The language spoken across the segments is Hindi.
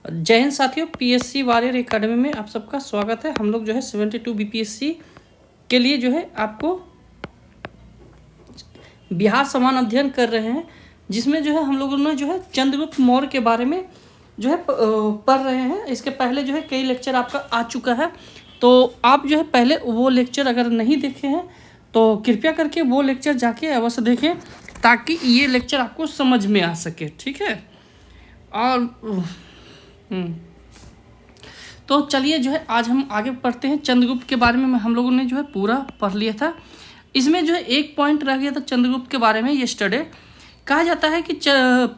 जय हिंद साथियों, पीएससी वॉरियर एकेडमी में आप सबका स्वागत है। हम लोग जो है 72 बीपीएससी के लिए जो है आपको बिहार समान अध्ययन कर रहे हैं, जिसमें जो है हम लोगों ने जो है चंद्रगुप्त मौर्य के बारे में जो है पढ़ रहे हैं। इसके पहले जो है कई लेक्चर आपका आ चुका है, तो आप जो है पहले वो लेक्चर अगर नहीं देखे हैं तो कृपया करके वो लेक्चर जाके अवश्य देखें, ताकि ये लेक्चर आपको समझ में आ सके। ठीक है। और तो चलिए जो है आज हम आगे पढ़ते हैं। चंद्रगुप्त के बारे में हम लोगों ने जो है पूरा पढ़ लिया था। इसमें जो है एक पॉइंट रह गया था चंद्रगुप्त के बारे में। यस्टरडे कहा जाता है कि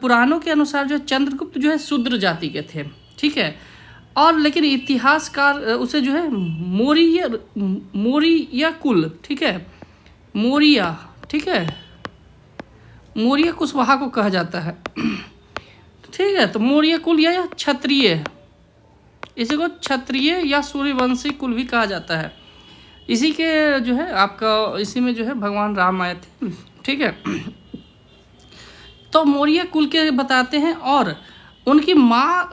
पुराणों के अनुसार जो है चंद्रगुप्त जो है शूद्र जाति के थे। ठीक है। और लेकिन इतिहासकार उसे जो है मौर्य कुल, ठीक है, मौर्य, ठीक है, मौर्य कुशवाहा को कहा जाता है। ठीक है। तो मौर्य कुल या क्षत्रिय, इसी को क्षत्रिय या सूर्यवंशी कुल भी कहा जाता है। इसी के जो है आपका इसी में जो है भगवान राम आए थे। ठीक है। तो मौर्य कुल के बताते हैं, और उनकी माँ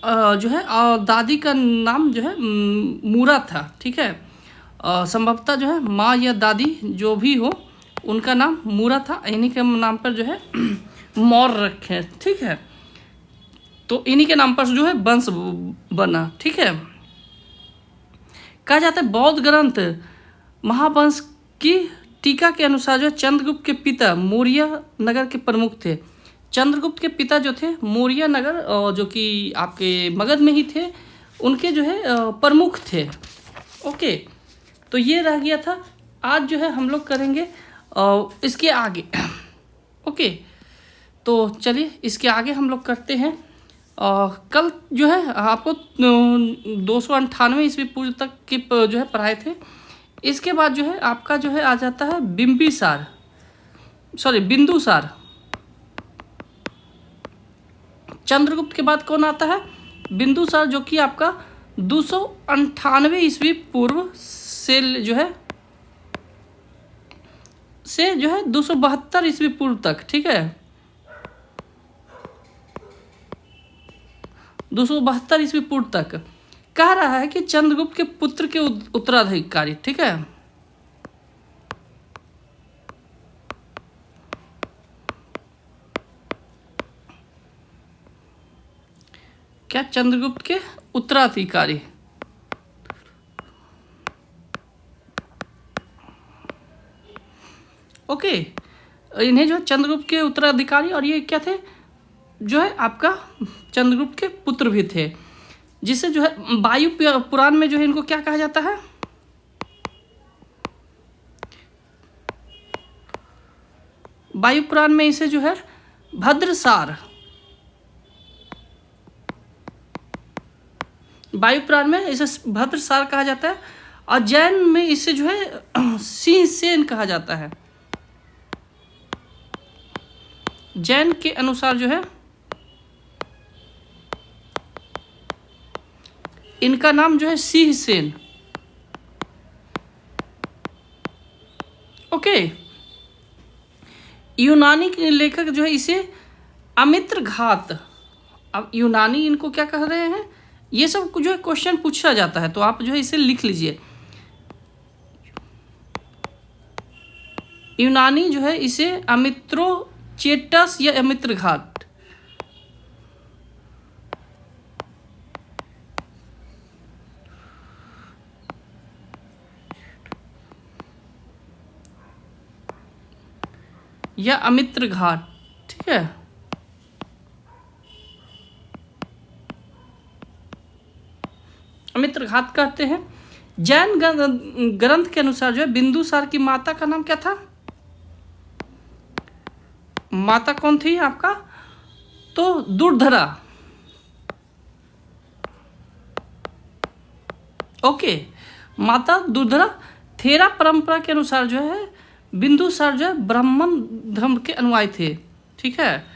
जो है दादी का नाम जो है मूरा था। ठीक है। संभवतः जो है माँ या दादी जो भी हो उनका नाम मूरा था। इन्हीं के नाम पर जो है मौर्य रखे। ठीक है। तो इन्हीं के नाम पर जो है वंश बना। ठीक है। कहा जाता है बौद्ध ग्रंथ महावंश की टीका के अनुसार जो है चंद्रगुप्त के पिता मौर्य नगर के प्रमुख थे। चंद्रगुप्त के पिता जो थे मौर्य नगर जो कि आपके मगध में ही थे, उनके जो है प्रमुख थे। ओके। तो ये रह गया था। आज जो है हम लोग करेंगे इसके आगे। ओके। तो चलिए इसके आगे हम लोग करते हैं। कल जो है आपको 298 ईस्वी पूर्व तक की जो है पढ़ाए थे। इसके बाद जो है आपका जो है आ जाता है बिंदुसार। चंद्रगुप्त के बाद कौन आता है? बिंदुसार, जो कि आपका 298 ईस्वी पूर्व से जो है 272 ईस्वी पूर्व तक। ठीक है। 272 ईस्वी पूर्व तक कह रहा है कि चंद्रगुप्त के पुत्र के उत्तराधिकारी। ठीक है। क्या? चंद्रगुप्त के उत्तराधिकारी। ओके। इन्हें जो चंद्रगुप्त के उत्तराधिकारी, और ये क्या थे? जो है आपका चंद्रगुप्त के पुत्र भी थे, जिसे जो है वायु पुराण में जो है इनको क्या कहा जाता है? वायु पुराण में इसे जो है भद्रसार, वायु पुराण में इसे भद्रसार कहा जाता है, और जैन में इसे जो है सिंहसेन कहा जाता है। जैन के अनुसार जो है इनका नाम जो है सिंहसेन। ओके। यूनानी लेखक जो है इसे अमित्र घात। अब यूनानी इनको क्या कह रहे हैं, ये सब जो है क्वेश्चन पूछा जाता है, तो आप जो है इसे लिख लीजिए। यूनानी जो है इसे अमित्रोचेटस या अमित्र घात, या अमित्र घाट। ठीक है। अमित्र घात कहते हैं। जैन ग्रंथ के अनुसार जो है बिंदुसार की माता का नाम क्या था? माता कौन थी आपका? तो दुर्धरा। ओके। माता दुर्धरा। थेरा परंपरा के अनुसार जो है बिंदुसार जो है ब्राह्मण धर्म के अनुयायी थे। ठीक है।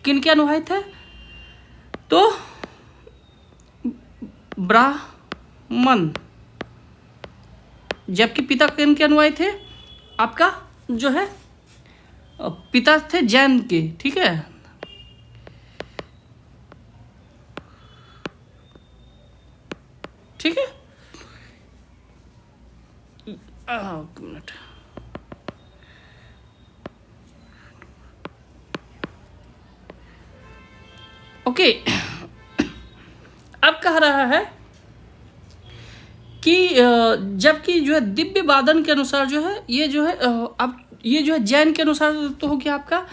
किन के अनुयायी थे? तो ब्राह्मण। जबकि पिता किन के अनुयायी थे? आपका जो है पिता थे जैन के। ठीक है। एक मिनट। ओके, अब कह रहा है कि जबकि जो है दिव्य वादन के अनुसार जो है ये जो है अब ये जो है जैन के अनुसार तो हो गया आपका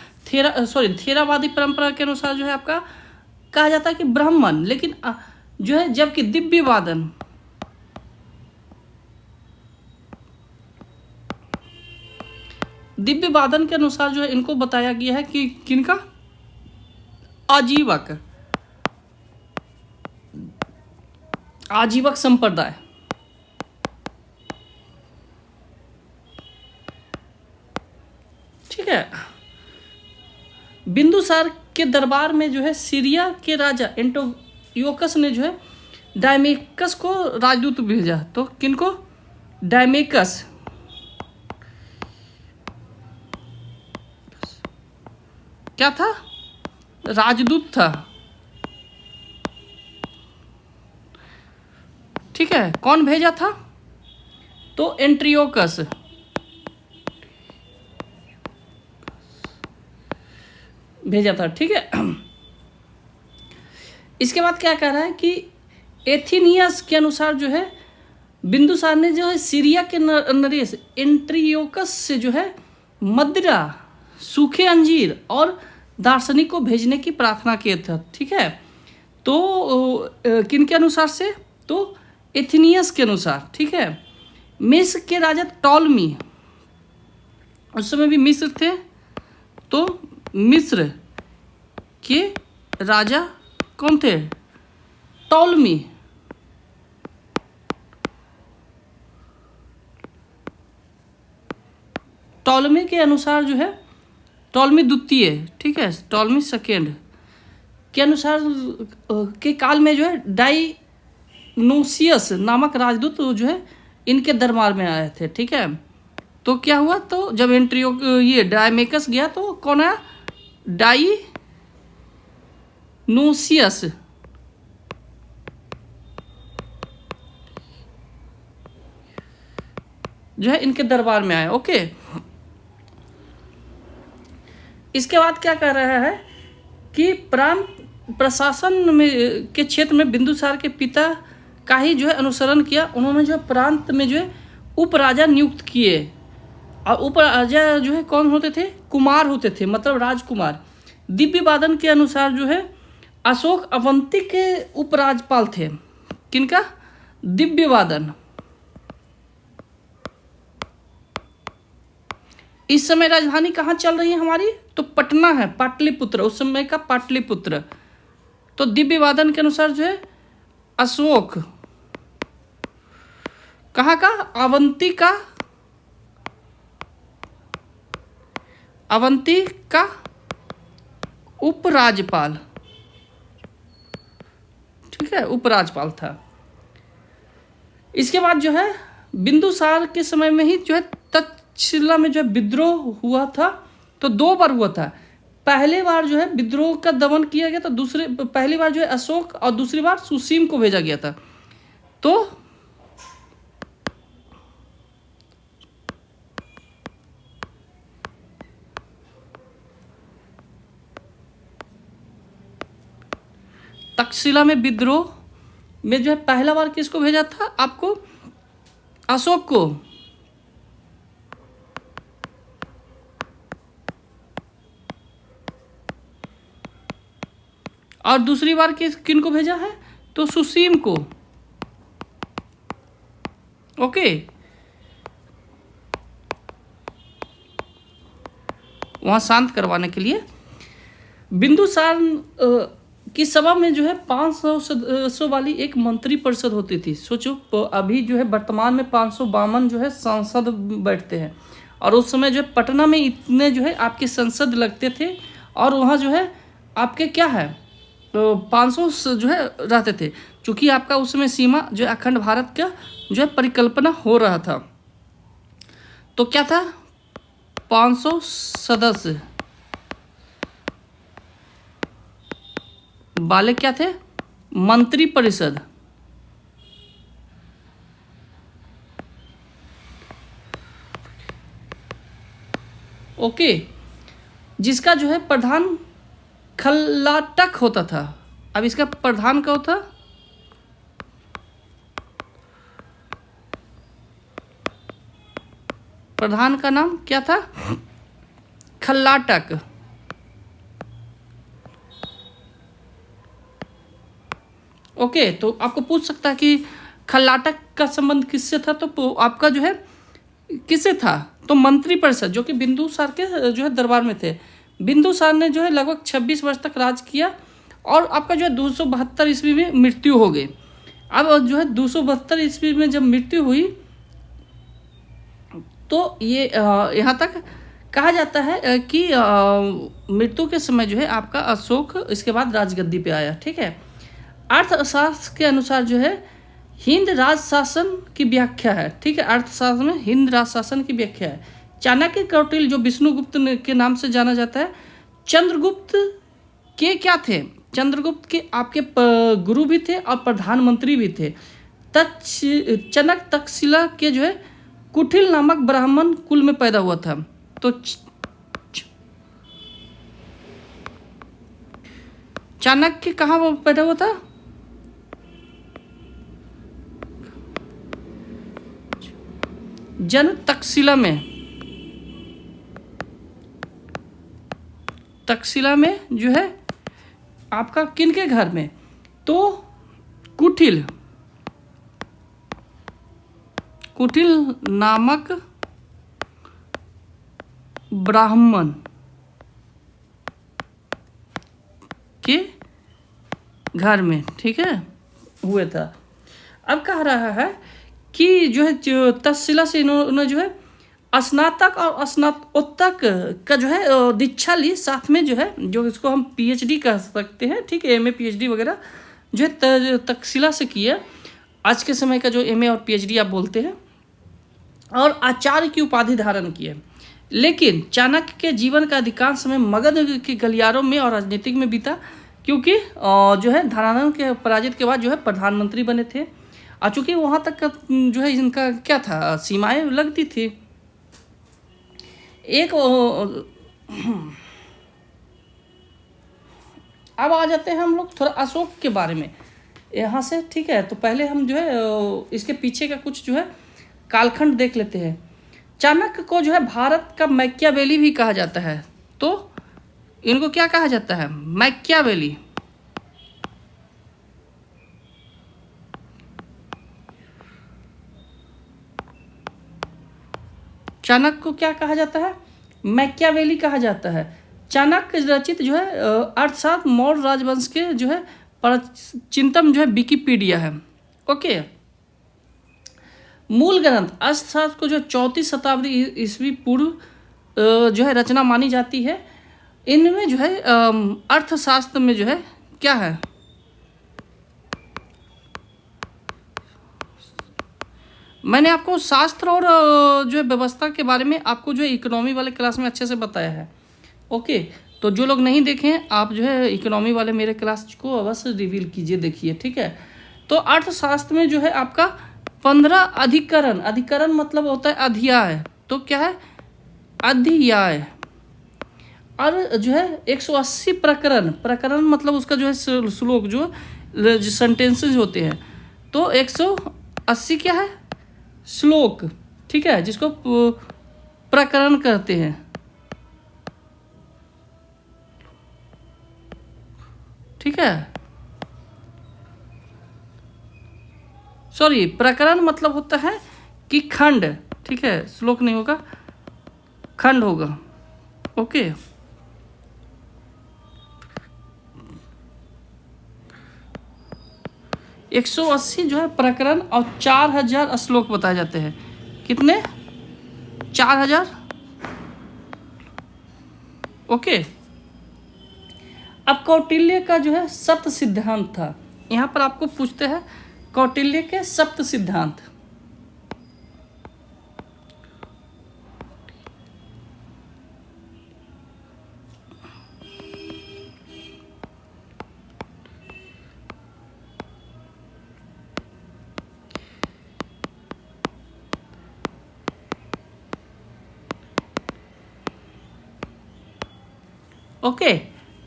थेरावादी परंपरा के अनुसार जो है आपका कहा जाता है कि ब्राह्मण, लेकिन जो है जबकि दिव्य वादन के अनुसार जो है इनको बताया गया है कि किनका आजीवक संप्रदाय। ठीक है, बिंदुसार के दरबार में जो है सीरिया के राजा एंटियोकस ने जो है डायमेकस को राजदूत भेजा। तो किनको? डायमेकस क्या था? राजदूत था। ठीक है, कौन भेजा था? तो एंटियोकस भेजा था। ठीक है, इसके बाद क्या कह रहा है कि एथीनियस के अनुसार जो है बिंदुसार ने जो है सीरिया के नरेश एंटियोकस से जो है मदिरा, सूखे अंजीर और दार्शनिक को भेजने की प्रार्थना किए थे। ठीक है, तो किन के अनुसार से? तो एथीनियस के अनुसार। ठीक है, मिस्र के राजा टॉलमी, उस समय भी मिस्र थे, तो मिस्र के राजा कौन थे? टॉलमी। टॉलमी के अनुसार जो है टॉलमी द्वितीय, ठीक है, टॉलमी सेकेंड के अनुसार के काल में जो है डाइनोसियस नामक राजदूत जो है इनके दरबार में आए थे। ठीक है, तो क्या हुआ? तो जब ये डायमेकस गया तो कौन आया? डाइनोसियस जो है इनके दरबार में आया। ओके, इसके बाद क्या कह रहा है कि प्रांत प्रशासन में के क्षेत्र में बिंदुसार के पिता का ही जो है अनुसरण किया। उन्होंने जो प्रांत में जो है उपराजा नियुक्त किए, और उपराजा जो है कौन होते थे? कुमार होते थे, मतलब राजकुमार। दिव्य वादन के अनुसार जो है अशोक अवंती के उपराजपाल थे। किनका? दिव्य वादन। इस समय राजधानी कहाँ चल रही है हमारी? तो पटना है, पाटलिपुत्र, उस समय का पाटलिपुत्र। तो दिव्य वादन के अनुसार जो है अशोक कहाँ का? अवंती का उपराजपाल। ठीक है, उपराजपाल था। इसके बाद जो है बिंदुसार के समय में ही जो है तक्षशिला में जो है विद्रोह हुआ था। तो 2 बार हुआ था। पहले बार जो है विद्रोह का दमन किया गया था, पहली बार जो है अशोक और दूसरी बार सुसीम को भेजा गया था। तो तक्षशिला में विद्रोह में जो है पहला बार किसको भेजा था? आपको अशोक को। और दूसरी बार किन को भेजा है? तो सुसीम को। ओके, वहां शांत करवाने के लिए। बिंदुसार की सभा में जो है 500 सदस्यों वाली एक मंत्री परिषद होती थी। सोचो, अभी जो है वर्तमान में 552 जो है सांसद बैठते हैं, और उस समय जो है पटना में इतने जो है आपके संसद लगते थे, और वहाँ जो है आपके क्या है 500 जो है रहते थे। चूँकि आपका उस समय सीमा जो है अखंड भारत का जो है परिकल्पना हो रहा था, तो क्या था? 500 सदस्य वाले क्या थे? मंत्री परिषद। ओके, जिसका जो है प्रधान खल्लाटक होता था। अब इसका प्रधान क्या होता? प्रधान का नाम क्या था? खल्लाटक। ओके, तो आपको पूछ सकता है कि खल्लाटक का संबंध किससे था, तो आपका जो है किससे था, तो मंत्री परिषद जो कि बिंदुसार के जो है दरबार में थे। बिंदुसार ने जो है लगभग 26 वर्ष तक राज किया और आपका जो है 272 ईस्वी में मृत्यु हो गई। अब जो है 272 ईस्वी में जब मृत्यु हुई तो ये यहाँ तक कहा जाता है कि मृत्यु के समय जो है आपका अशोक इसके बाद राजगद्दी पे आया। ठीक है, अर्थशास्त्र के अनुसार जो है हिंद राज शासन की व्याख्या है। ठीक है, अर्थशास्त्र में हिंद राज शासन की व्याख्या है। चाणक्य कौटिल्य जो विष्णुगुप्त के नाम से जाना जाता है, चंद्रगुप्त के क्या थे? चंद्रगुप्त के आपके गुरु भी थे और प्रधानमंत्री भी थे। चनक तक्षशिला के जो है कुटिल नामक ब्राह्मण कुल में पैदा हुआ था। तो चाणक्य कहाँ वो पैदा हुआ था? जन्म तक्षशिला में। तक्षशिला में जो है आपका किनके घर में? तो कुटिल नामक ब्राह्मण के घर में, ठीक है, हुए था। अब कह रहा है कि जो है तक्षशिला से इन्होंने जो है स्नातक और स्नातकोत्तर का जो है दीक्षा ली, साथ में जो है जो इसको हम पीएचडी कह सकते हैं। ठीक है, एमए पीएचडी वगैरह जो है तक्षशिला से किया। आज के समय का जो एमए और पीएचडी आप बोलते हैं, और आचार्य की उपाधि धारण की है। लेकिन चाणक्य के जीवन का अधिकांश समय मगध के गलियारों में और राजनीतिक में बीता, क्योंकि जो है धनानंद के पराजित के बाद जो है प्रधानमंत्री बने थे, और चूँकि वहाँ तक का जो है इनका क्या था, सीमाएं लगती थी। एक अब आ जाते हैं हम लोग थोड़ा अशोक के बारे में यहाँ से। ठीक है, तो पहले हम जो है इसके पीछे का कुछ जो है कालखंड देख लेते हैं। चाणक्य को जो है भारत का मैकियावेली भी कहा जाता है। तो इनको क्या कहा जाता है? मैकियावेली। चाणक्य को क्या कहा जाता है? मैकियावेली कहा जाता है। चाणक्य रचित जो है अर्थशास्त्र मौर्य राजवंश के जो है चिंतन जो है विकिपीडिया है। ओके, मूल ग्रंथ अर्थशास्त्र को जो 34 शताब्दी ईस्वी पूर्व जो है रचना मानी जाती है। इनमें जो है अर्थशास्त्र में जो है क्या है, मैंने आपको शास्त्र और जो है व्यवस्था के बारे में आपको जो है इकोनॉमी वाले क्लास में अच्छे से बताया है। ओके, तो जो लोग नहीं देखे हैं आप जो है इकोनॉमी वाले मेरे क्लास को अवश्य रिवील कीजिए, देखिए। ठीक है, तो अर्थशास्त्र में जो है आपका 15 अधिकरण, अधिकरण मतलब होता है अध्याय, तो क्या है अध्याय, और जो है 180 प्रकरण, प्रकरण मतलब उसका जो है श्लोक जो सेंटेंसेस होते हैं, तो 180 क्या है श्लोक। ठीक है, जिसको प्रकरण कहते हैं। ठीक है, सॉरी, प्रकरण मतलब होता है कि खंड। ठीक है, श्लोक नहीं होगा, खंड होगा। ओके, एक 180 जो है प्रकरण और 4000 श्लोक बताए जाते हैं। कितने? 4000। ओके, अब कौटिल्य का जो है सप्त सिद्धांत था। यहाँ पर आपको पूछते हैं कौटिल्य के सप्त सिद्धांत। ओके,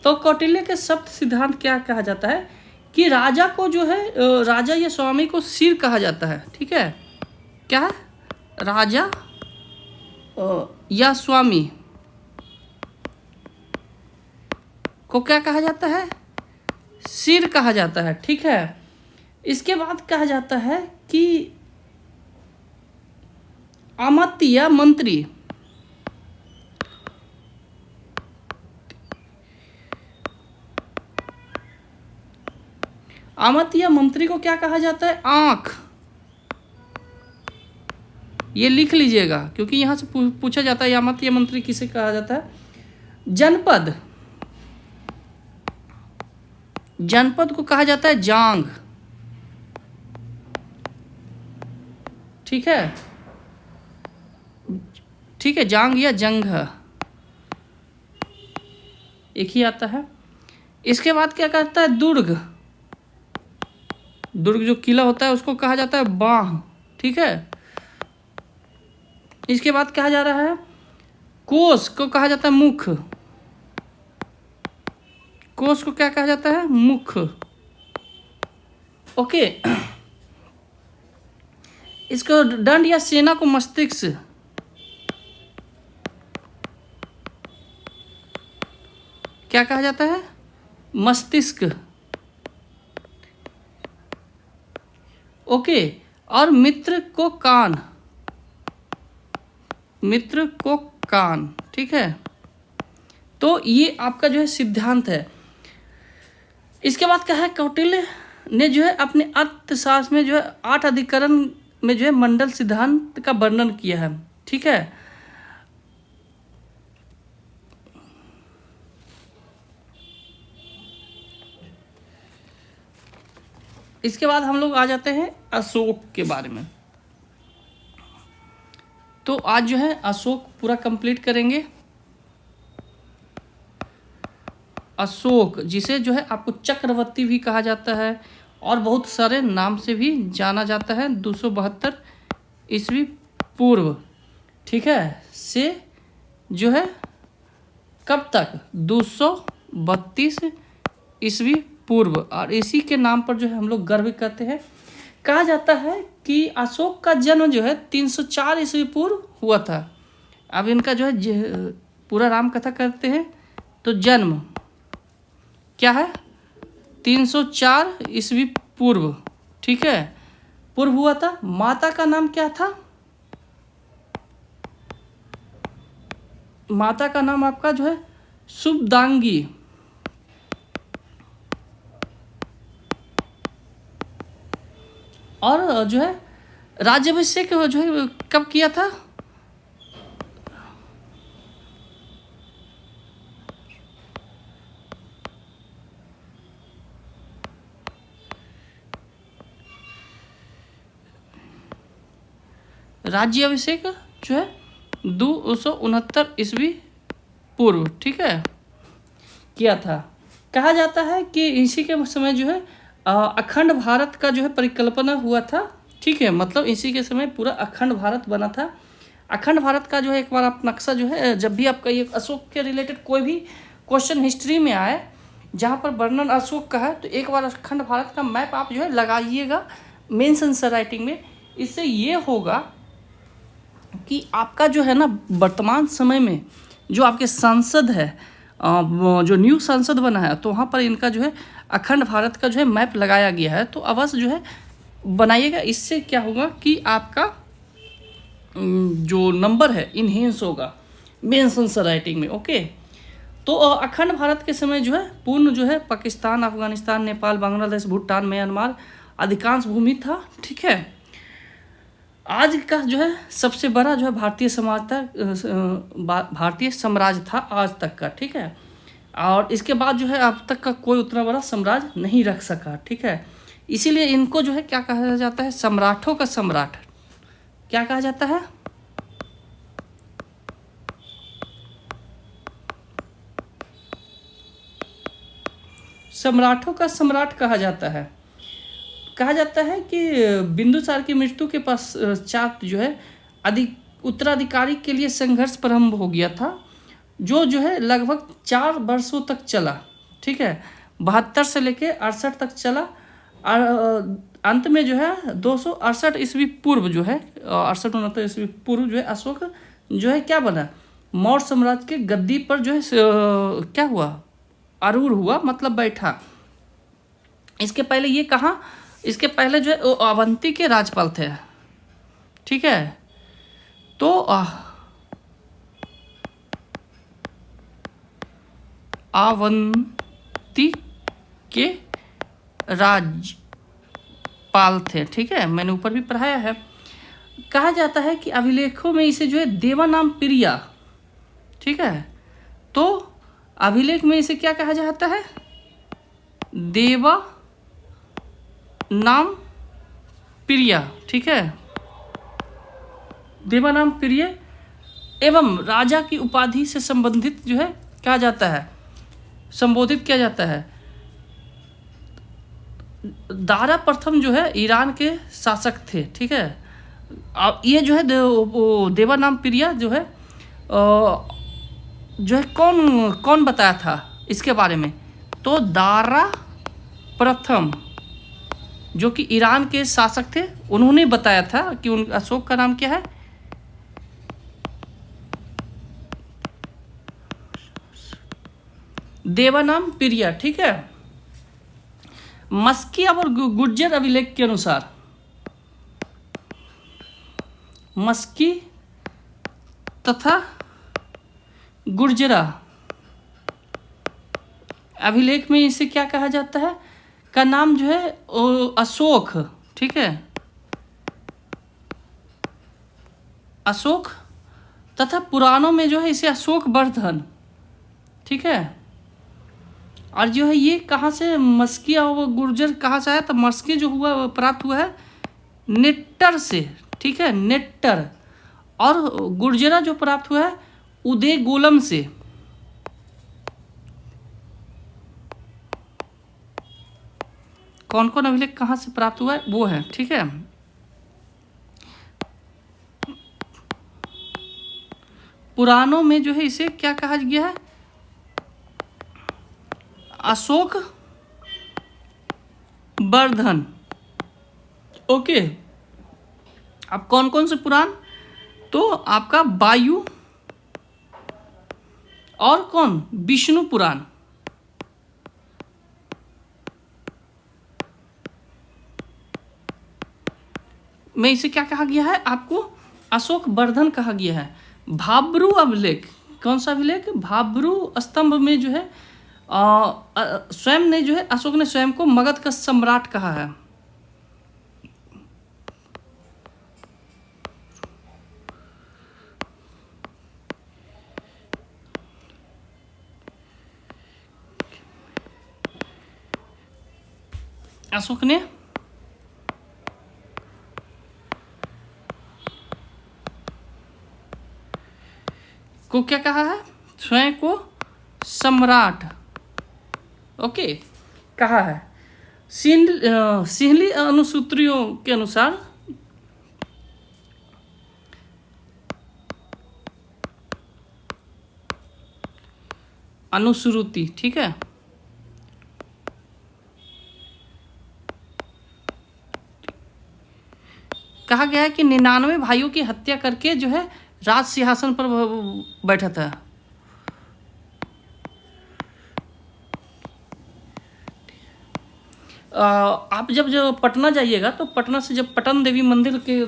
तो कौटिल्य के शब्द सिद्धांत क्या कहा जाता है कि राजा को जो है राजा या स्वामी को सिर कहा जाता है। ठीक है, क्या है? राजा या स्वामी को क्या कहा जाता है? सिर कहा जाता है। ठीक है, इसके बाद कहा जाता है कि अमात्य या मंत्री, अमात्य या मंत्री को क्या कहा जाता है? आंख। ये लिख लीजिएगा क्योंकि यहां से पूछा जाता है अमात्य या मंत्री किसे कहा जाता है। जनपद, जनपद को कहा जाता है जांग। ठीक है, ठीक है, जांग या जंग एक ही आता है। इसके बाद क्या करता है? दुर्ग, दुर्ग जो किला होता है उसको कहा जाता है बाह। ठीक है, इसके बाद कहा जा रहा है कोस को कहा जाता है मुख, कोस को क्या कहा जाता है? मुख। ओके, इसको दंड या सेना को मस्तिष्क, क्या कहा जाता है? मस्तिष्क। ओके, और मित्र को कान, मित्र को कान। ठीक है, तो ये आपका जो है सिद्धांत है। इसके बाद क्या है? कौटिल्य ने जो है अपने अर्थशास्त्र में जो है 8 अधिकरण में जो है मंडल सिद्धांत का वर्णन किया है। ठीक है, इसके बाद हम लोग आ जाते हैं अशोक के बारे में। तो आज जो है अशोक पूरा कंप्लीट करेंगे। अशोक जिसे जो है आपको चक्रवर्ती भी कहा जाता है और बहुत सारे नाम से भी जाना जाता है। 272 ईस्वी पूर्व, ठीक है, से जो है कब तक? 232 ईस्वी पूर्व। और इसी के नाम पर जो है हम लोग गर्व करते हैं। कहा जाता है कि अशोक का जन्म जो है 304 ईस्वी पूर्व हुआ था। अब इनका जो है पूरा राम कथा करते हैं। तो जन्म क्या है? 304 ईस्वी पूर्व, ठीक है, पूर्व हुआ था। माता का नाम क्या था? माता का नाम आपका जो है शुभदांगी। और जो है राज्याभिषेक जो है कब किया था? राज्याभिषेक जो है 269 ईस्वी पूर्व, ठीक है, किया था। कहा जाता है कि इसी के समय जो है अखंड भारत का जो है परिकल्पना हुआ था, ठीक है, मतलब इसी के समय पूरा अखंड भारत बना था। अखंड भारत का जो है एक बार आप नक्शा जो है, जब भी आपका ये अशोक के रिलेटेड कोई भी क्वेश्चन हिस्ट्री में आए जहाँ पर वर्णन अशोक का है, तो एक बार अखंड भारत का मैप आप जो है लगाइएगा मेंस आंसर राइटिंग में। इससे ये होगा कि आपका जो है ना वर्तमान समय में जो आपके सांसद है, जो न्यू सांसद बना है, तो वहाँ पर इनका जो है अखंड भारत का जो है मैप लगाया गया है। तो अवश्य जो है बनाइएगा। इससे क्या होगा कि आपका जो नंबर है इनहेंस होगा मेंस आंसर राइटिंग में। ओके, तो अखंड भारत के समय जो है पूर्ण जो है पाकिस्तान, अफगानिस्तान, नेपाल, बांग्लादेश, भूटान, म्यांमार अधिकांश भूमि था, ठीक है। आज का जो है सबसे बड़ा जो है भारतीय समाज था, भारतीय साम्राज्य था आज तक का, ठीक है। और इसके बाद जो है अब तक का कोई उतना बड़ा साम्राज्य नहीं रख सका, ठीक है। इसीलिए इनको जो है क्या कहा जाता है? सम्राटों का सम्राट। क्या कहा जाता है? सम्राटों का सम्राट कहा जाता है। कहा जाता है कि बिंदुसार की मृत्यु के पश्चात जो है उत्तराधिकारी के लिए संघर्ष प्रारंभ हो गया था। जो है लगभग 4 वर्षों तक चला, ठीक है, 72 से लेके 68 तक चला। और अंत में जो है 268 ईस्वी पूर्व जो है 68-69 ईस्वी पूर्व जो है अशोक जो है क्या बना, मौर्य साम्राज्य के गद्दी पर जो है क्या हुआ, आरूढ़ हुआ, मतलब बैठा। इसके पहले ये कहाँ, इसके पहले जो है वो अवंती के राज्यपाल थे, ठीक है। तो अवंती के राजपाल थे, ठीक है, मैंने ऊपर भी पढ़ाया है। कहा जाता है कि अभिलेखों में इसे जो है देवा नाम प्रिया, ठीक है, तो अभिलेख में इसे क्या कहा जाता है, देवा नाम प्रिया, ठीक है, देवा नाम प्रिय एवं राजा की उपाधि से संबंधित जो है कहा जाता है, संबोधित किया जाता है। दारा प्रथम जो है ईरान के शासक थे, ठीक है। अब ये जो है देवा नाम प्रिया जो है कौन कौन बताया था इसके बारे में, तो दारा प्रथम जो कि ईरान के शासक थे, उन्होंने बताया था कि उन अशोक का नाम क्या है, देवानाम प्रिया, ठीक है। मस्की और गुर्जर अभिलेख के अनुसार, मस्की तथा गुर्जरा अभिलेख में इसे क्या कहा जाता है, का नाम जो है अशोक, ठीक है, अशोक, तथा पुराणों में जो है इसे अशोक वर्धन, ठीक है। और जो है ये कहाँ से मस्की और गुर्जर कहाँ से आया, तो मस्की जो हुआ प्राप्त हुआ है नेट्टर से, ठीक है, नेट्टर, और गुर्जरा जो प्राप्त हुआ है उदय गोलम से। कौन कौन अभिलेख कहाँ से प्राप्त हुआ है वो है, ठीक है। पुराणों में जो है इसे क्या कहा गया है, अशोक वर्धन, ओके। अब कौन कौन से पुराण, तो आपका वायु और कौन, विष्णु पुराण, में इसे क्या कहा गया है आपको, अशोक वर्धन कहा गया है। भाब्रू अभिलेख, कौन सा अभिलेख, भाब्रू स्तंभ में जो है स्वयं ने जो है अशोक ने स्वयं को मगध का सम्राट कहा है। अशोक ने को क्या कहा है, स्वयं को सम्राट, ओके, कहा है। सिंहली अनुसूत्रियों के अनुसार अनुश्रुति, ठीक है, कहा गया है कि 99 भाइयों की हत्या करके जो है राज सिंहासन पर बैठा था। आप जब जो पटना जाइएगा तो पटना से जब पटन देवी मंदिर के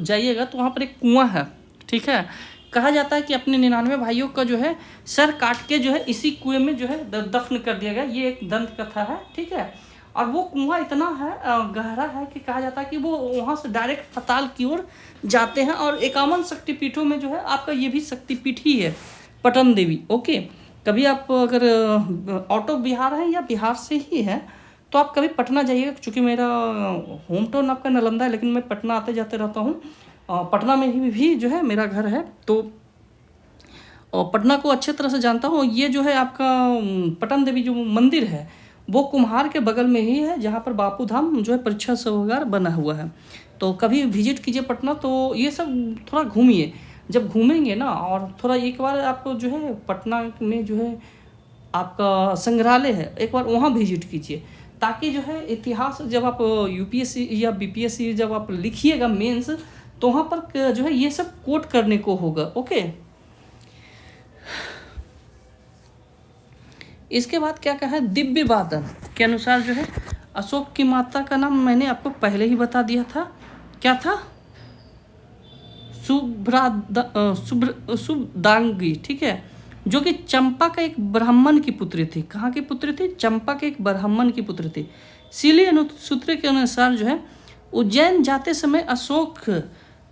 जाइएगा तो वहाँ पर एक कुआं है, ठीक है। कहा जाता है कि अपने 99 भाइयों का जो है सर काट के जो है इसी कुएं में जो है दफन कर दिया गया। ये एक दंत कथा है, ठीक है। और वो कुआं इतना है गहरा है कि कहा जाता है कि वो वहाँ से डायरेक्ट पाताल की ओर जाते हैं। और 51 शक्तिपीठों में जो है आपका ये भी शक्तिपीठ ही है, पटन देवी, ओके। कभी आप अगर आउट ऑफ बिहार है या बिहार से ही है तो आप कभी पटना जाइएगा, चूँकि मेरा होम टाउन आपका नालंदा है, लेकिन मैं पटना आते जाते रहता हूँ। पटना में ही भी जो है मेरा घर है, तो पटना को अच्छे तरह से जानता हूँ। ये जो है आपका पटन देवी जो मंदिर है वो कुम्हार के बगल में ही है, जहाँ पर बापू धाम जो है परीक्षा सभागार बना हुआ है। तो कभी विजिट कीजिए पटना, तो ये सब थोड़ा घूमिए। जब घूमेंगे ना, और थोड़ा एक बार आप जो है पटना में जो है आपका संग्रहालय है, एक बार वहाँ विजिट कीजिए, ताकि जो है इतिहास जब आप यूपीएससी या बीपीएससी जब आप लिखिएगा मेंस, तो वहाँ पर जो है ये सब कोट करने को होगा। ओके, इसके बाद क्या कहा है, दिव्य वादन के अनुसार जो है अशोक की माता का नाम मैंने आपको पहले ही बता दिया था, क्या था, शुभदांगी, ठीक है, जो कि चंपा का एक ब्राह्मण की पुत्री थी। कहाँ की पुत्री थी? चंपा के एक ब्राह्मण की पुत्री थी। इसीलिए अनुसूत्र के अनुसार जो है उज्जैन जाते समय अशोक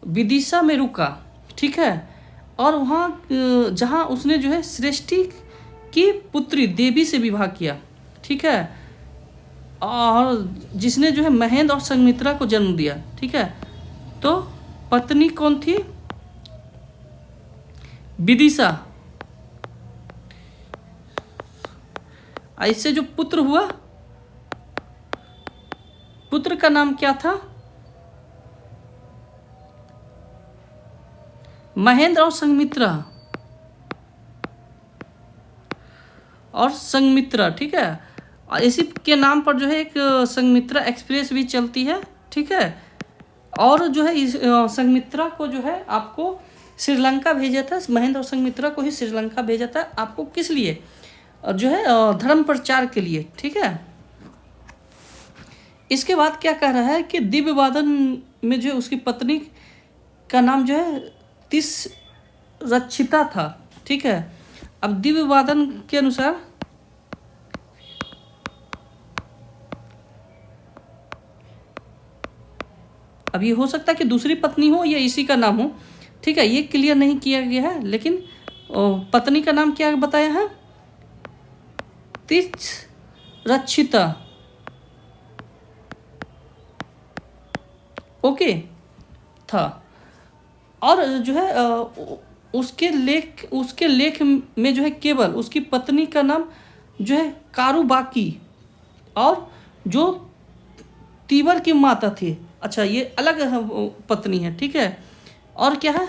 विदिशा में रुका, ठीक है, और वहाँ जहाँ उसने जो है श्रेष्ठी की पुत्री देवी से विवाह किया, ठीक है, और जिसने जो है महेंद्र और संघमित्रा को जन्म दिया, ठीक है। तो पत्नी कौन थी? विदिशा। इससे जो पुत्र हुआ, पुत्र का नाम क्या था? महेंद्र और संघमित्रा, ठीक है। और इसी के नाम पर जो है एक संघमित्रा एक्सप्रेस भी चलती है, ठीक है। और जो है इस संघमित्रा को जो है आपको श्रीलंका भेजा था, महेंद्र और संघमित्रा को ही श्रीलंका भेजा था आपको, किस लिए? जो है धर्म प्रचार के लिए, ठीक है। इसके बाद क्या कह रहा है कि दिव्य वादन में जो है उसकी पत्नी का नाम जो है तिसरक्षिता था, ठीक है। अब दिव्य वादन के अनुसार अब ये हो सकता है कि दूसरी पत्नी हो या इसी का नाम हो, ठीक है, ये क्लियर नहीं किया गया है, लेकिन पत्नी का नाम क्या बताया है? तिसरक्षिता, ओके था। और जो है उसके लेख में जो है केवल उसकी पत्नी का नाम जो है कारुबाकी, और जो तीवर की माता थी, अच्छा ये अलग पत्नी है, ठीक है। और क्या है?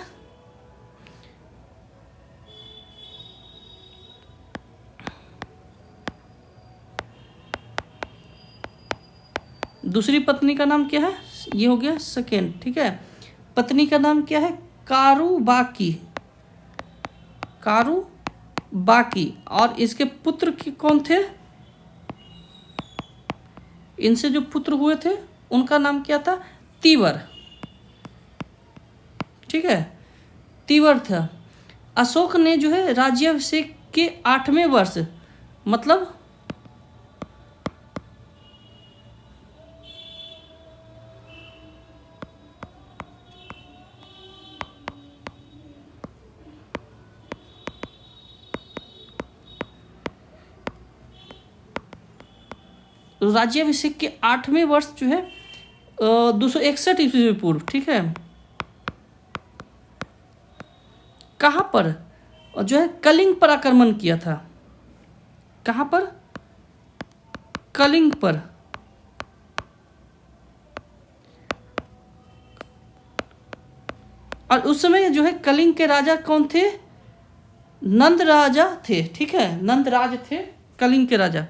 दूसरी पत्नी का नाम क्या है? ये हो गया सेकेंड, ठीक है। पत्नी का नाम क्या है? कारुबाकी, और इसके पुत्र की कौन थे? इनसे जो पुत्र हुए थे उनका नाम क्या था? तीवर, ठीक है, तीवर था। अशोक ने जो है राज्याभिषेक के 8वें वर्ष, मतलब राज्याभिषेक के 8वें वर्ष जो है 261 ईस्वी पूर्व, ठीक है, कहाँ पर जो है कलिंग पर आक्रमण किया था। कहाँ पर? कलिंग पर। और उस समय जो है कलिंग के राजा कौन थे? नंद राजा थे, ठीक है, नंद राज थे कलिंग के राजा।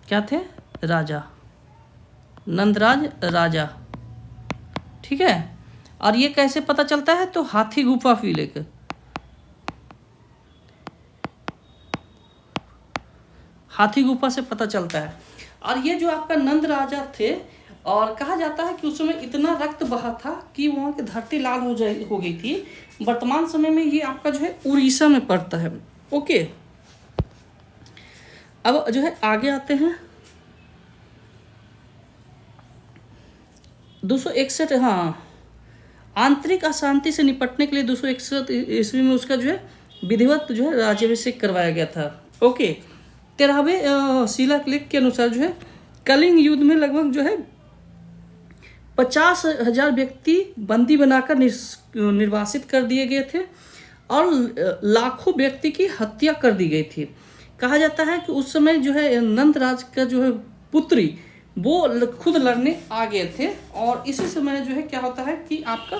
क्या थे? राजा, नंदराज राजा, ठीक है। और ये कैसे पता चलता है? तो हाथी गुफा फिलेक, हाथी गुफा से पता चलता है। और ये जो आपका नंद राजा थे, और कहा जाता है कि उस समय इतना रक्त बहा था कि वहाँ की धरती लाल हो गई थी। वर्तमान समय में ये आपका जो है उड़ीसा में पड़ता है, ओके। अब जो है आगे आते हैं 261, हाँ, आंतरिक अशांति से निपटने के लिए 261 ईस्वी में उसका जो है विधिवत जो है राज्याभिषेक करवाया गया था, ओके। 13वें शिलालेख के अनुसार जो है कलिंग युद्ध में लगभग जो है 50,000 व्यक्ति बंदी बनाकर निर्वासित कर दिए गए थे, और लाखों व्यक्ति की हत्या कर दी गई थी। कहा जाता है कि उस समय जो है नंद राज का जो है पुत्री खुद लड़ने आ गए थे। और इसी समय जो है क्या होता है कि आपका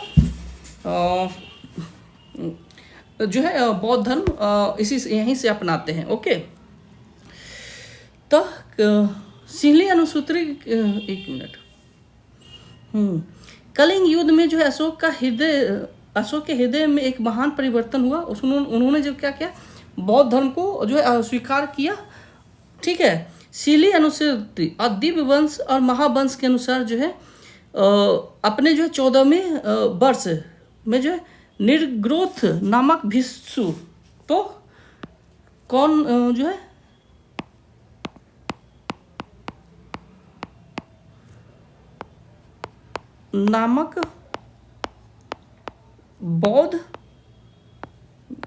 जो है बौद्ध धर्म इसी यहीं से अपनाते हैं। ओके, तो सिंहली अनुसूत्री एक मिनट। कलिंग युद्ध में जो है अशोक के हृदय में एक महान परिवर्तन हुआ। उन्होंने जो क्या किया, बौद्ध धर्म को जो है स्वीकार किया। ठीक है, सिंहली अनुसूत्री और दिव्य वंश और महावंश के अनुसार जो है अपने जो है 14वें वर्ष में जो है निर्ग्रोथ नामक भिक्षु, तो कौन जो है नामक बौद्ध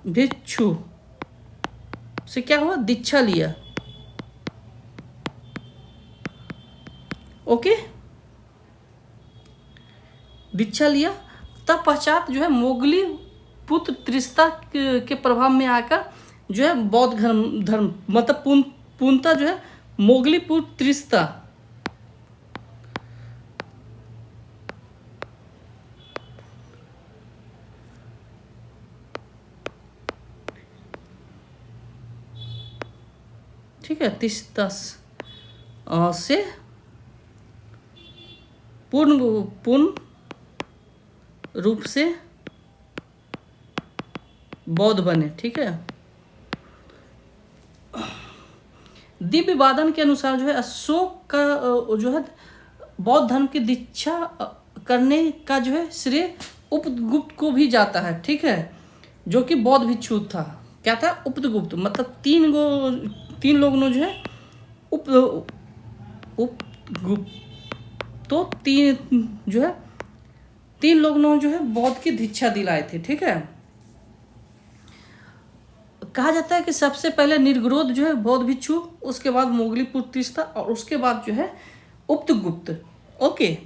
भिक्षु से क्या हुआ, दीक्षा लिया। ओके, दीक्षा लिया। तब पश्चात जो है मोगली पुत्र त्रिस्ता के प्रभाव में आकर जो है बौद्ध धर्म मतलब पूर्णतः जो है मोगली पुत्र त्रिस्ता ठीक है तिस्तस से पूर्ण रूप से बौद्ध बने। ठीक है, दिव्य वादन के अनुसार जो है अशोक का जो है बौद्ध धर्म की दीक्षा करने का जो है श्रेय उपगुप्त को भी जाता है। ठीक है, जो कि बौद्ध भिक्षु था। क्या था, उपगुप्त, मतलब तीन लोग ने जो है उपगुप्त, तो तीन लोग ने जो है बौद्ध की दीक्षा दिलाए थे। ठीक है, कहा जाता है कि सबसे पहले निर्ग्रोध जो है बौद्ध भिक्षु, उसके बाद मोगलीपुत्र तीस्ता और उसके बाद जो है उपगुप्त। ओके,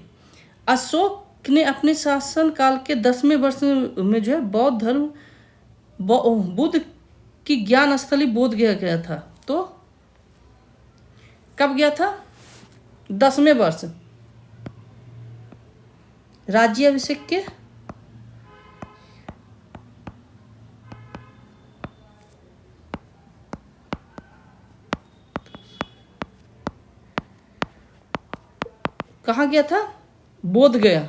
अशोक ने अपने शासन काल के 10वें वर्ष में जो है बौद्ध धर्म बुद्ध की ज्ञान स्थली बोध गया था। तो कब गया था, 10वें वर्ष राज्याभिषेक के कहाँ गया था, बोध गया।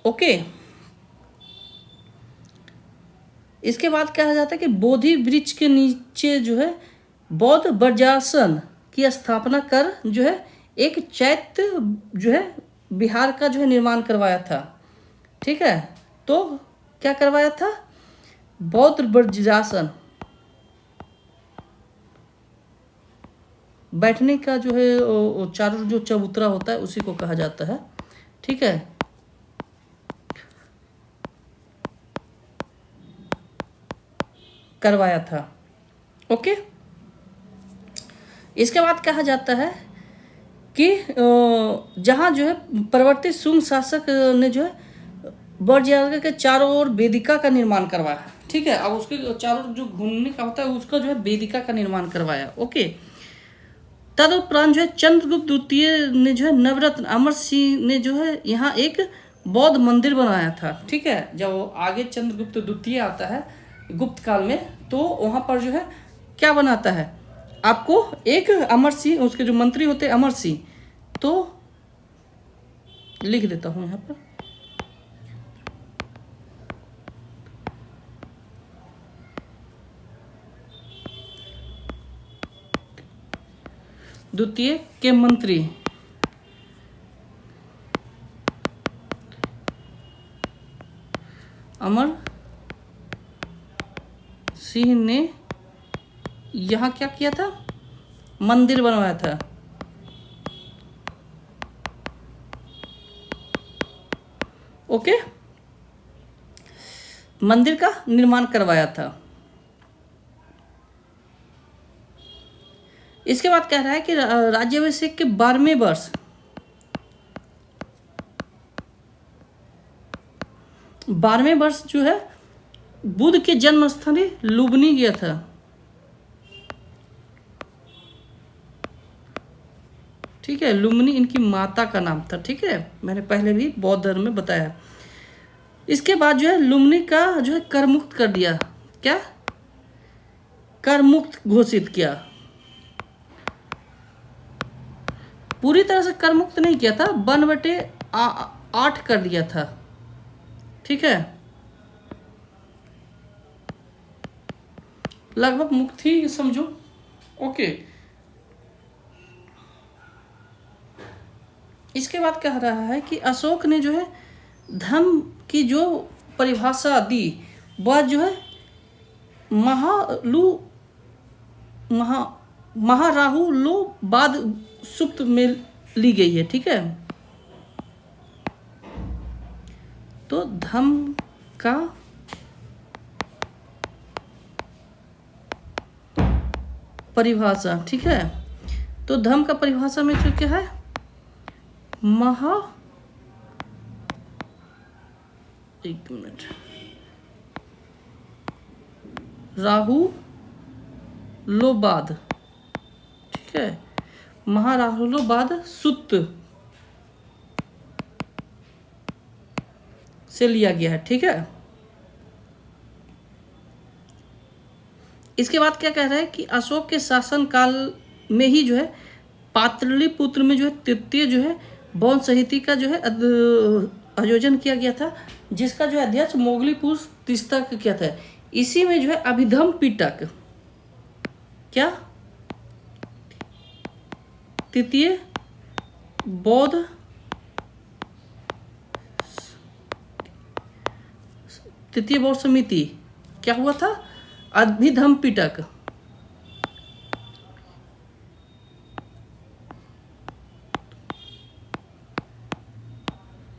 ओके, इसके बाद कहा जाता है कि बोधि वृक्ष के नीचे जो है बौद्ध वज्रासन की स्थापना कर जो है एक चैत्य जो है विहार का जो है निर्माण करवाया था। ठीक है, तो क्या करवाया था, बौद्ध वज्रासन, बैठने का जो है चारों जो चबूतरा होता है उसी को कहा जाता है। ठीक है, करवाया था। ओके, इसके बाद कहा जाता है कि जहाँ जो है परवर्ती सुंग शासक ने जो है बौद्ध के चारों ओर वेदिका का निर्माण करवाया। ठीक है, अब उसके चारों जो घूमने का होता है उसका जो है वेदिका का निर्माण करवाया। ओके, तदुपरांत जो है चंद्रगुप्त द्वितीय ने जो है नवरत्न अमर सिंह ने जो है यहाँ एक बौद्ध मंदिर बनाया था। ठीक है, जब आगे चंद्रगुप्त द्वितीय आता है गुप्त काल में, तो वहाँ पर जो है क्या बनाता है, आपको एक अमर सिंह, उसके जो मंत्री होते हैं अमर सिंह, तो लिख देता हूँ यहाँ पर, द्वितीय के मंत्री अमर सिंह ने यहाँ क्या किया था, मंदिर बनवाया था। ओके, मंदिर का निर्माण करवाया था। इसके बाद कह रहा है कि राज्याभिषेक के 12वें वर्ष जो है बुद्ध के जन्म स्थली लुम्बिनी गया था। ठीक है। लुम्बिनी इनकी माता का नाम था, ठीक है, मैंने पहले भी बौद्ध धर्म में बताया। इसके बाद जो है लुम्बिनी का जो है कर मुक्त कर दिया, क्या, कर मुक्त घोषित किया। पूरी तरह से कर मुक्त नहीं किया था, 1/8 कर दिया था, ठीक है, लगभग मुक्त ही समझो। ओके, इसके बाद कह रहा है कि अशोक ने जो है धर्म की जो परिभाषा दी वह जो है महाराहुलोवाद सुप्त में ली गई है, ठीक है। तो धम्म का परिभाषा, ठीक है, तो धम्म का परिभाषा में जो क्या है, एक मिनट, राहुलोवाद, ठीक है, महाराहुलोवाद सुत्त से लिया गया है, ठीक है। इसके बाद क्या कह रहा है कि अशोक के शासन काल में ही जो है पाटलिपुत्र में जो है तृतीय जो है बौद्ध साहित्य का जो है आयोजन किया गया था, जिसका जो अध्यक्ष मोगलीपुर तिस्तक किया था। इसी में जो है अभिधम्म पिटक, क्या, तृतीय बौद्ध समिति क्या हुआ था, अभिधम्म पिटक,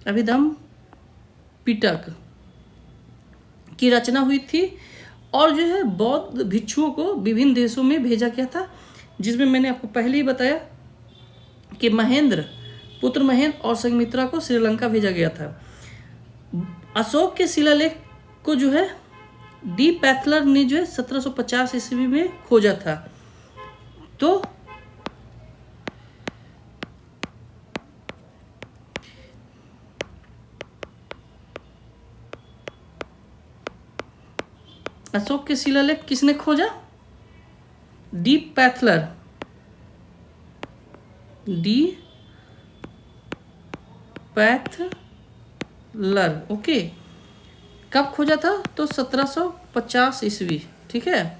अभिधम्म पिटक की रचना हुई थी और जो है बौद्ध भिक्षुओं को विभिन्न देशों में भेजा गया था, जिसमें मैंने आपको पहले ही बताया कि पुत्र महेंद्र और संघमित्रा को श्रीलंका भेजा गया था। अशोक के शिलालेख को जो है डी पैथलर ने जो है 1750 ईस्वी में खोजा था। तो अशोक के शिलालेख किसने खोजा, डी पैथलर, ओके। कब खोजा था, तो 1750 ईस्वी, ठीक है।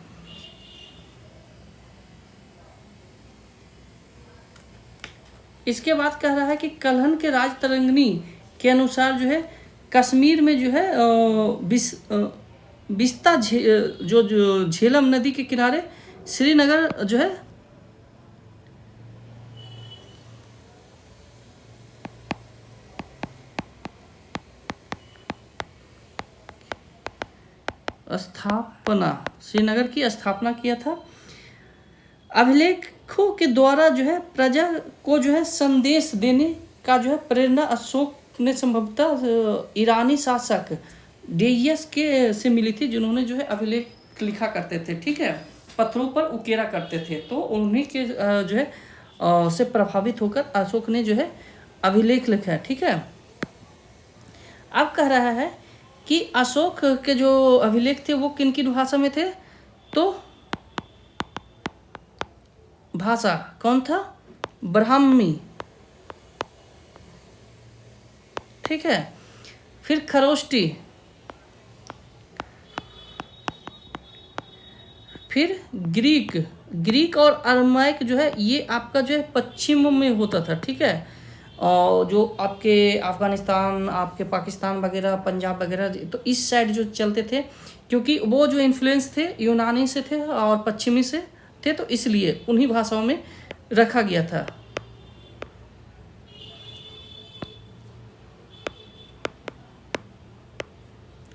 इसके बाद कह रहा है कि कल्हण के राज तरंगिणी के अनुसार जो है कश्मीर में जो है बिस्ता जो झेलम नदी के किनारे श्रीनगर जो है श्रीनगर की स्थापना किया था। अभिलेखों के द्वारा जो है प्रजा को जो है संदेश देने का जो है प्रेरणा अशोक ने संभवतः ईरानी शासक डेइयस के से मिली थी, जिन्होंने जो है अभिलेख लिखा करते थे, ठीक है, पत्थरों पर उकेरा करते थे। तो उन्हीं के जो है से प्रभावित होकर अशोक ने जो है अभिलेख लिखा है, ठीक है। अब कह रहा है कि अशोक के जो अभिलेख थे वो किन किन भाषा में थे, तो भाषा कौन था, ब्राह्मी, ठीक है, फिर खरोष्टी, फिर ग्रीक और अरमाइक जो है ये आपका जो है पश्चिम में होता था, ठीक है, और जो आपके अफगानिस्तान, आपके पाकिस्तान वगैरह, पंजाब वगैरह, तो इस साइड जो चलते थे, क्योंकि वो जो इन्फ्लुएंस थे यूनानी से थे और पश्चिमी से थे, तो इसलिए उन्हीं भाषाओं में रखा गया था।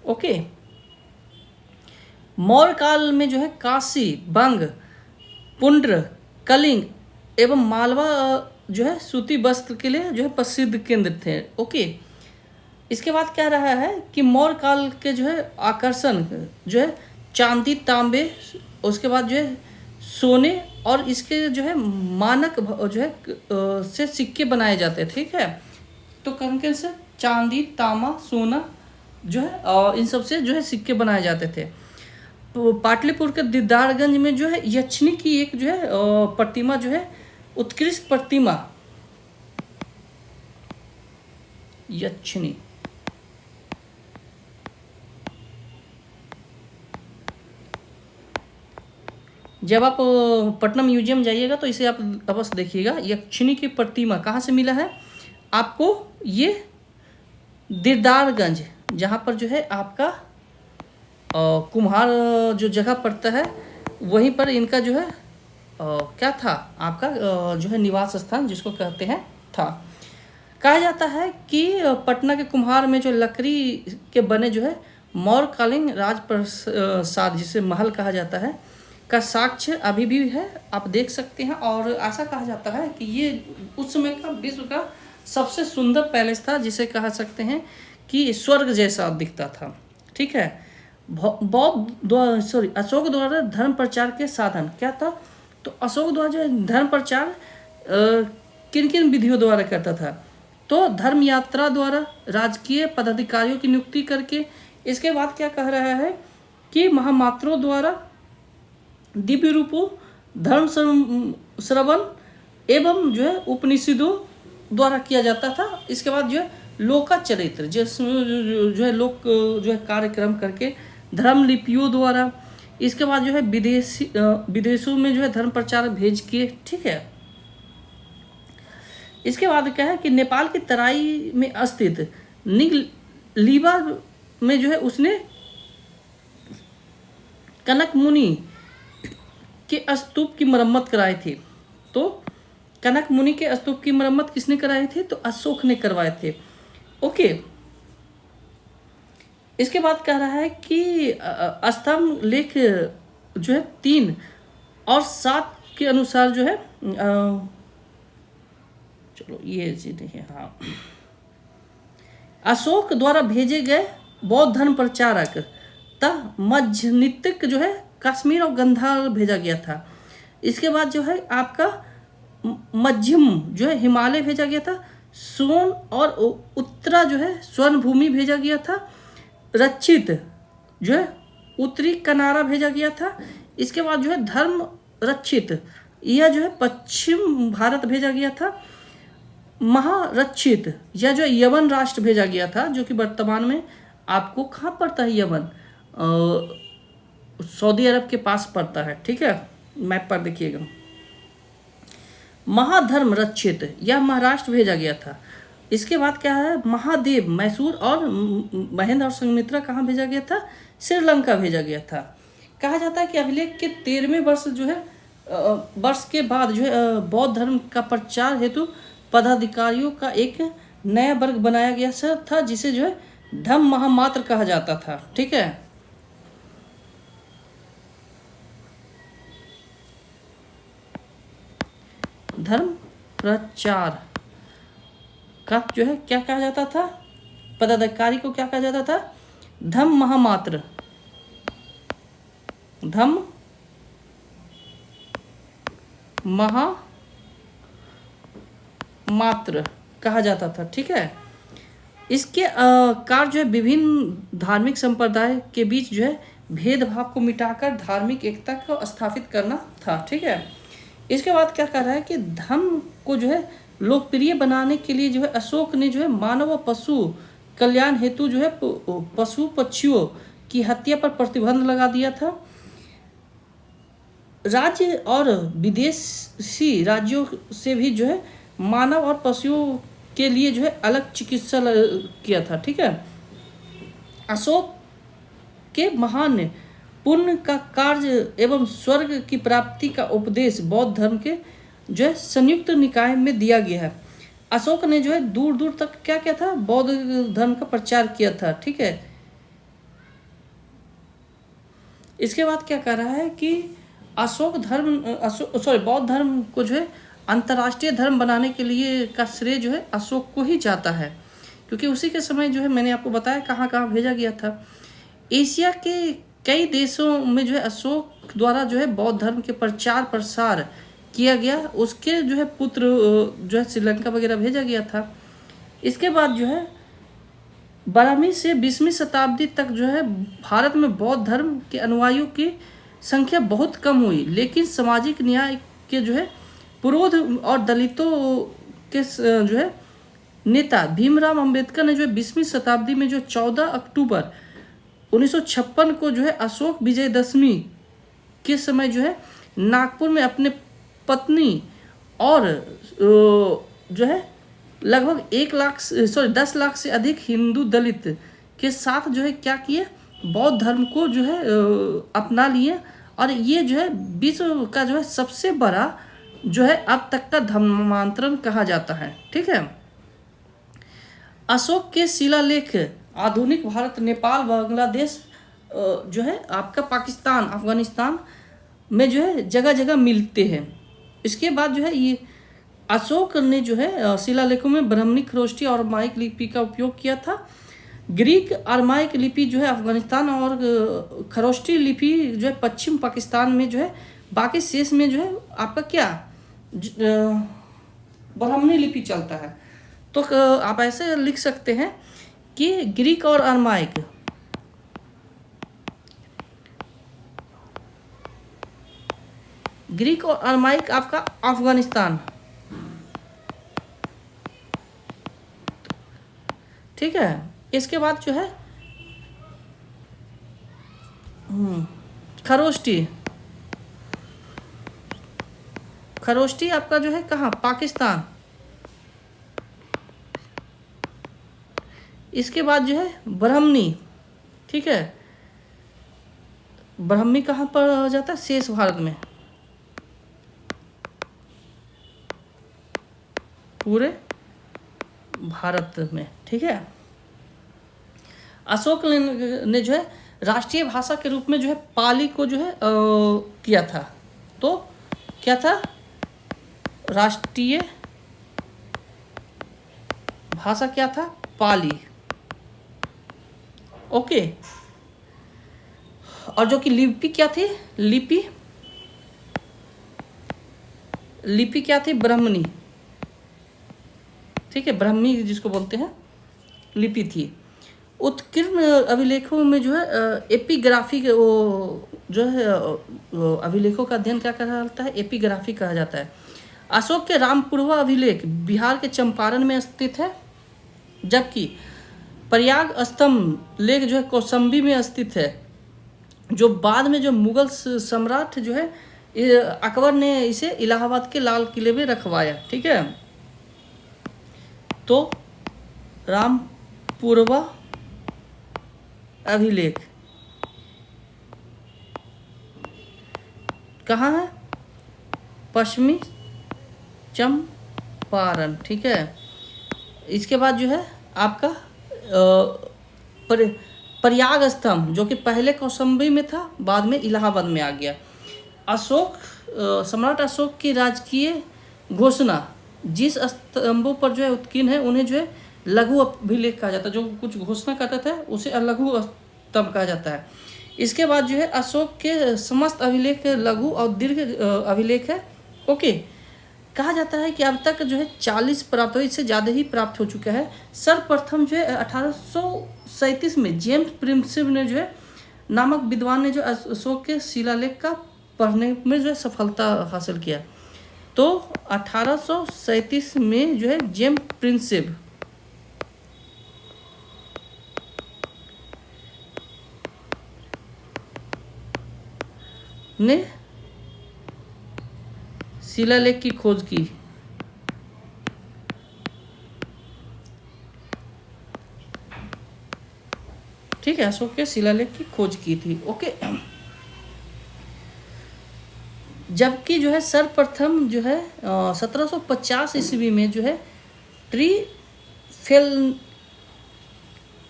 ओके, मौर्य काल में जो है काशी, बंग, पुंड्र, कलिंग एवं मालवा जो है सूती वस्त्र के लिए जो है प्रसिद्ध केंद्र थे। ओके, इसके बाद क्या रहा है कि मौर्य काल के जो है आकर्षण जो है चांदी, तांबे, उसके बाद जो है सोने और इसके जो है मानक जो है से सिक्के बनाए जाते हैं, ठीक है। तो कंकन से चांदी, तांबा, सोना जो है और इन सब से जो है सिक्के बनाए जाते थे। तो पाटलिपुत्र के दीदारगंज में जो है यक्षिणी की एक जो है प्रतिमा जो है, उत्कृष्ट प्रतिमा यक्षिणी, जब आप पटना म्यूजियम जाइएगा तो इसे आप अवश्य देखिएगा। यक्षिणी की प्रतिमा कहाँ से मिला है आपको, ये दीदारगंज, जहाँ पर जो है आपका कुम्हार जो जगह पड़ता है वहीं पर इनका जो है क्या था आपका जो है निवास स्थान जिसको कहते हैं था। कहा जाता है कि पटना के कुम्हार में जो लकड़ी के बने जो है मौर्यकालीन राजप्रसाद, जिसे महल कहा जाता है, का साक्ष्य अभी भी है, आप देख सकते हैं। और ऐसा कहा जाता है कि ये उस समय का विश्व का सबसे सुंदर पैलेस था, जिसे कह सकते हैं कि स्वर्ग जैसा दिखता था, ठीक है। अशोक द्वारा धर्म प्रचार के साधन क्या था, तो अशोक द्वारा जो धर्म प्रचार किन किन विधियों द्वारा करता था, तो धर्म यात्रा द्वारा, राजकीय पदाधिकारियों की नियुक्ति करके, इसके बाद क्या कह रहा है कि महामात्रों द्वारा, दिव्य रूपों, धर्म श्रवण एवं जो है उपनिषदों द्वारा किया जाता था। इसके बाद जो है लोका चरित्र, जिसमें जो है लोक जो है कार्यक्रम करके, धर्म लिपियों द्वारा, इसके बाद जो है विदेशों में जो है धर्म प्रचार भेज के, ठीक है। इसके बाद क्या है कि नेपाल की तराई में स्थित निगलीबा में जो है उसने कनक मुनि के स्तूप की मरम्मत कराई थी। तो कनक मुनि के स्तूप की मरम्मत किसने कराई थी, तो अशोक ने करवाए थे, ओके। इसके बाद कह रहा है कि स्तंभ लेख जो है 3 और 7 के अनुसार जो है चलो ये चीज है, हाँ, अशोक द्वारा भेजे गए बौद्ध धर्म प्रचारक तथा मध्यनितिक जो है कश्मीर और गंधार भेजा गया था। इसके बाद जो है आपका मध्यम जो है हिमालय भेजा गया था, सोन और उत्तरा जो है स्वर्ण भूमि भेजा गया था, रक्षित जो है उत्तरी कनारा भेजा गया था। इसके बाद जो है धर्म रक्षित, यह जो है पश्चिम भारत भेजा गया था। महारक्षित यह जो यमन राष्ट्र भेजा गया था, जो कि वर्तमान में आपको कहाँ पड़ता है, यमन सऊदी अरब के पास पड़ता है, ठीक है, मैप पर देखिएगा। महाधर्म रक्षित यह महाराष्ट्र भेजा गया था। इसके बाद क्या है, महादेव मैसूर और महेंद्र और संघमित्रा कहाँ भेजा गया था, श्रीलंका भेजा गया था। कहा जाता है कि अभिलेख के 13वें वर्ष जो है वर्ष के बाद जो है बौद्ध धर्म का प्रचार हेतु पदाधिकारियों का एक नया वर्ग बनाया गया था, जिसे जो है धम्म महामात्र कहा जाता था, ठीक है। धर्म प्रचार का जो है क्या कहा जाता था, पदाधिकारी को क्या कहा जाता था, धम्म महामात्र, धम्म महामात्र कहा जाता था, ठीक है। इसके कार्य जो है विभिन्न धार्मिक संप्रदाय के बीच जो है भेदभाव को मिटाकर धार्मिक एकता को स्थापित करना था, ठीक है। इसके बाद क्या कर रहा है कि धर्म को जो है लोकप्रिय बनाने के लिए जो है अशोक ने जो है मानव और पशु कल्याण हेतु जो है पशु पक्षियों की हत्या पर प्रतिबंध लगा दिया था। राज्य और विदेशी राज्यों से भी जो है मानव और पशुओं के लिए जो है अलग चिकित्सा किया था, ठीक है। अशोक के महान पुण्य का कार्य एवं स्वर्ग की प्राप्ति का उपदेश बौद्ध धर्म के जो है संयुक्त निकाय में दिया गया है। अशोक ने जो है दूर दूर तक क्या किया था, बौद्ध धर्म का प्रचार किया था, ठीक है। इसके बाद क्या कर रहा है कि बौद्ध धर्म को जो है अंतर्राष्ट्रीय धर्म बनाने के लिए का श्रेय जो है अशोक को ही जाता है, क्योंकि उसी के समय जो है मैंने आपको बताया कहाँ कहाँ भेजा गया था। एशिया के कई देशों में जो है अशोक द्वारा जो है बौद्ध धर्म के प्रचार प्रसार किया गया, उसके जो है पुत्र जो है श्रीलंका वगैरह भेजा गया था। इसके बाद जो है 12वीं से 20वीं शताब्दी तक जो है भारत में बौद्ध धर्म के अनुयायियों की संख्या बहुत कम हुई, लेकिन सामाजिक न्याय के जो है पुरोध और दलितों के जो है नेता भीमराव अंबेडकर ने जो है 20वीं शताब्दी में जो 14 अक्टूबर 1956 को जो है अशोक विजयदशमी के समय जो है नागपुर में अपने पत्नी और जो है लगभग 10 लाख से अधिक हिंदू दलित के साथ जो है क्या किए, बौद्ध धर्म को जो है अपना लिए, और ये जो है विश्व का जो है सबसे बड़ा जो है अब तक का धर्मांतरण कहा जाता है। ठीक है, अशोक के शिलालेख आधुनिक भारत, नेपाल, बांग्लादेश जो है आपका पाकिस्तान, अफगानिस्तान में जो है जगह जगह मिलते हैं। इसके बाद जो है ये अशोक ने जो है शिलालेखों में ब्राह्मणी, खरोष्टी और अरमाइक लिपि का उपयोग किया था। ग्रीक अरमाइक लिपि जो है अफगानिस्तान और खरोष्टी लिपि जो है पश्चिम पाकिस्तान में जो है, बाकी शेष में जो है आपका क्या ब्राह्मणी लिपि चलता है। तो आप ऐसे लिख सकते हैं कि ग्रीक और अरमाइक, ग्रीक और अरमाइक आपका अफगानिस्तान, ठीक है। इसके बाद जो है खरोष्टी, खरोष्टी आपका जो है कहाँ, पाकिस्तान। इसके बाद जो है ब्राह्मणी, ठीक है, ब्राह्मी कहाँ पर हो जाता है, शेष भारत में, पूरे भारत में। ठीक है, अशोक ने जो है राष्ट्रीय भाषा के रूप में जो है पाली को जो है किया था। तो क्या था, राष्ट्रीय भाषा क्या था, पाली। ओके, और जो कि लिपि क्या थी, लिपि क्या थी, ब्राह्मणी। ठीक है, ब्राह्मी जिसको बोलते हैं, लिपि थी। उत्कीर्ण अभिलेखों में जो है एपिग्राफी, वो जो है अभिलेखों का अध्ययन क्या कहलाता है, एपिग्राफी कहा जाता है। अशोक के रामपुरवा अभिलेख बिहार के चंपारण में स्थित है, जबकि प्रयाग स्तंभ लेख जो है कौशाम्बी में स्थित है, जो बाद में जो मुगल सम्राट जो है अकबर ने इसे इलाहाबाद के लाल किले में रखवाया। ठीक है, तो रामपुरवा अभिलेख कहाँ है, पश्चिमी चंपारण। ठीक है, इसके बाद जो है आपका प्रयाग स्तंभ, जो कि पहले कौशाम्बी में था, बाद में इलाहाबाद में आ गया। अशोक, सम्राट अशोक की राजकीय घोषणा, जिस स्तंभों पर जो है उत्कीर्ण है उन्हें जो है लघु अभिलेख कहा जाता है। जो कुछ घोषणा करता था उसे लघु स्तंभ कहा जाता है। इसके बाद जो है अशोक के समस्त अभिलेख लघु और दीर्घ अभिलेख है। ओके, कहा जाता है कि अब तक जो है 40 प्राप्त हुए, इससे ज़्यादा ही प्राप्त हो चुका है। सर्वप्रथम जो है 1837 में जेम्स प्रिंसिप ने जो है नामक विद्वान ने जो अशोक के शिलालेख का पढ़ने में जो है सफलता हासिल किया। तो 1837 में जो है जेम्स प्रिंसिप ने शिलालेख की खोज की। ठीक है, अशोक के शिलालेख की खोज की थी। ओके, जबकि जो है सर्वप्रथम जो है 1750 ईस्वी में जो है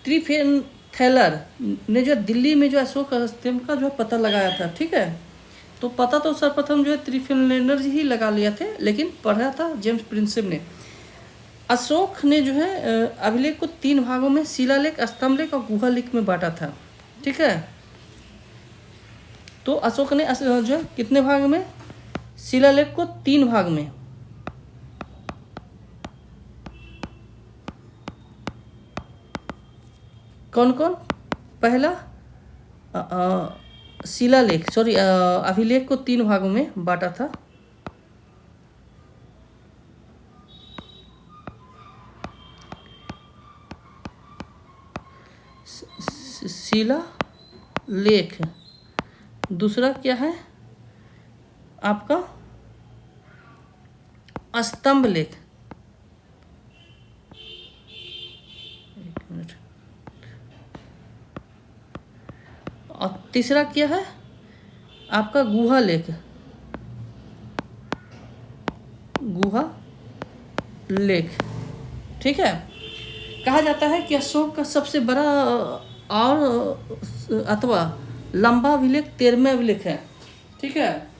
ट्रीफेनथैलर ने जो दिल्ली में जो अशोक स्तंभ का जो है पता लगाया था। ठीक है, तो पता तो सर्वप्रथम जो है ट्रीफेनथैलर ही लगा लिया थे, लेकिन पढ़ा था जेम्स प्रिंसिप ने। अशोक ने जो है अभिलेख को 3 भागों में शिलालेख, स्तंभलेख और गुहालेख में बांटा था। ठीक है, तो अशोक ने जो है कितने भाग में, शिलालेख को 3 भाग में, कौन कौन, पहला शिलालेख सॉरी अभिलेख को 3 भागों में बांटा था। शिलालेख, दूसरा क्या है आपका स्तंभ लेख, एक मिनट, और तीसरा क्या है आपका गुहा लेख, गुहा लेख। ठीक है, कहा जाता है कि अशोक का सबसे बड़ा और अथवा लंबा अभिलेख 13वां अभिलेख है। ठीक है,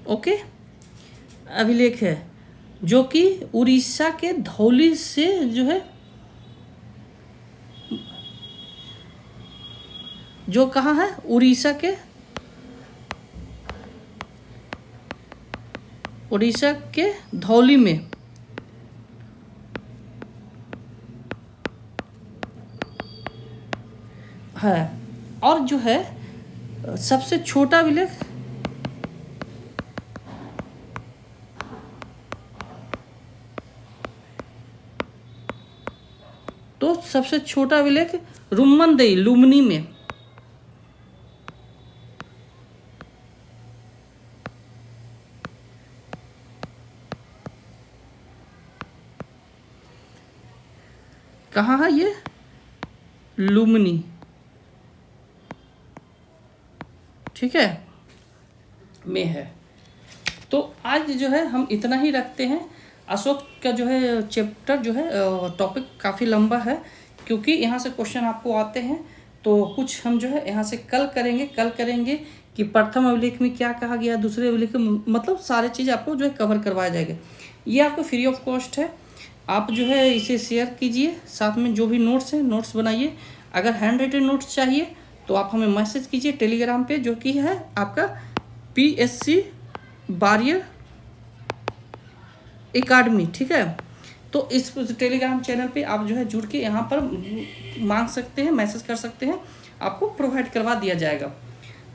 ओके, अभिलेख है जो कि उड़ीसा के धौली से जो है, जो कहाँ है, उड़ीसा के धौली में है। और जो है सबसे छोटा अभिलेख, तो सबसे छोटा अभिलेख रुम्मनदेई लुम्बिनी में, कहाँ है ये, लुम्बिनी। ठीक है, में है। तो आज जो है हम इतना ही रखते हैं। अशोक का जो है चैप्टर जो है टॉपिक काफ़ी लंबा है, क्योंकि यहाँ से क्वेश्चन आपको आते हैं। तो कुछ हम जो है यहाँ से कल करेंगे कि प्रथम अभिलेख में क्या कहा गया, दूसरे अभिलेख में, मतलब सारे चीज़ आपको जो है कवर करवाया जाएगा। ये आपको फ्री ऑफ कॉस्ट है, आप जो है इसे शेयर कीजिए, साथ में जो भी नोट्स हैं नोट्स बनाइए। अगर हैंड राइटेड नोट्स चाहिए तो आप हमें मैसेज कीजिए टेलीग्राम पे, जो कि है आपका PSC बारियर एकेडमी। ठीक है, तो इस टेलीग्राम चैनल पे आप जो है जुड़ के यहाँ पर मांग सकते हैं, मैसेज कर सकते हैं, आपको प्रोवाइड करवा दिया जाएगा।